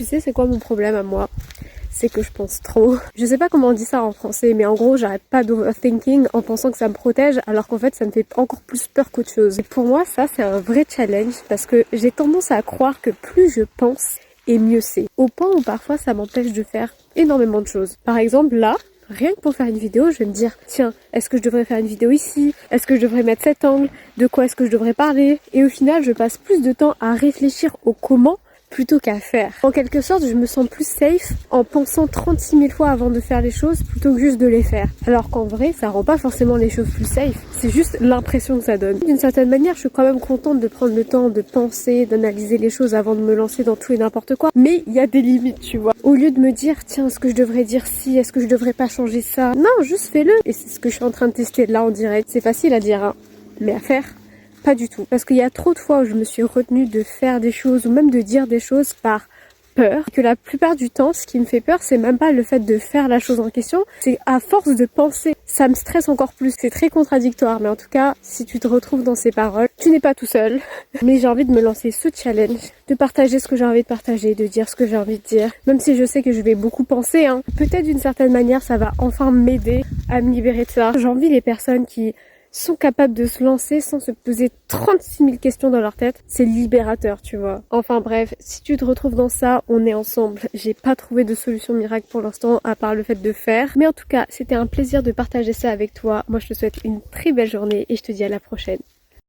Tu sais c'est quoi mon problème à moi? C'est que je pense trop. Je sais pas comment on dit ça en français, mais en gros j'arrête pas d'overthinking en pensant que ça me protège, alors qu'en fait ça me fait encore plus peur qu'autre chose. Et pour moi ça c'est un vrai challenge, parce que j'ai tendance à croire que plus je pense, et mieux c'est. Au point où parfois ça m'empêche de faire énormément de choses. Par exemple là, rien que pour faire une vidéo, je vais me dire, tiens, est-ce que je devrais faire une vidéo ici? Est-ce que je devrais mettre cet angle? De quoi est-ce que je devrais parler? Et au final, je passe plus de temps à réfléchir au comment plutôt qu'à faire. En quelque sorte, je me sens plus safe en pensant 36 000 fois avant de faire les choses plutôt que juste de les faire. Alors qu'en vrai, ça rend pas forcément les choses plus safe. C'est juste l'impression que ça donne. D'une certaine manière, je suis quand même contente de prendre le temps de penser, d'analyser les choses avant de me lancer dans tout et n'importe quoi. Mais il y a des limites, tu vois. Au lieu de me dire, tiens, est-ce que je devrais dire ci? Est-ce que je devrais pas changer ça? Non, juste fais-le. Et c'est ce que je suis en train de tester là en direct. C'est facile à dire, hein, mais à faire, pas du tout. Parce qu'il y a trop de fois où je me suis retenue de faire des choses ou même de dire des choses par peur. Que la plupart du temps, ce qui me fait peur, c'est même pas le fait de faire la chose en question, c'est à force de penser. Ça me stresse encore plus. C'est très contradictoire, mais en tout cas, si tu te retrouves dans ces paroles, tu n'es pas tout seul. Mais j'ai envie de me lancer ce challenge, de partager ce que j'ai envie de partager, de dire ce que j'ai envie de dire. Même si je sais que je vais beaucoup penser, hein. Peut-être d'une certaine manière, ça va enfin m'aider à me libérer de ça. J'envie les personnes qui sont capables de se lancer sans se poser 36 000 questions dans leur tête. C'est libérateur, tu vois. Enfin bref, si tu te retrouves dans ça, on est ensemble. J'ai pas trouvé de solution miracle pour l'instant, à part le fait de faire. Mais en tout cas, c'était un plaisir de partager ça avec toi. Moi, je te souhaite une très belle journée et je te dis à la prochaine.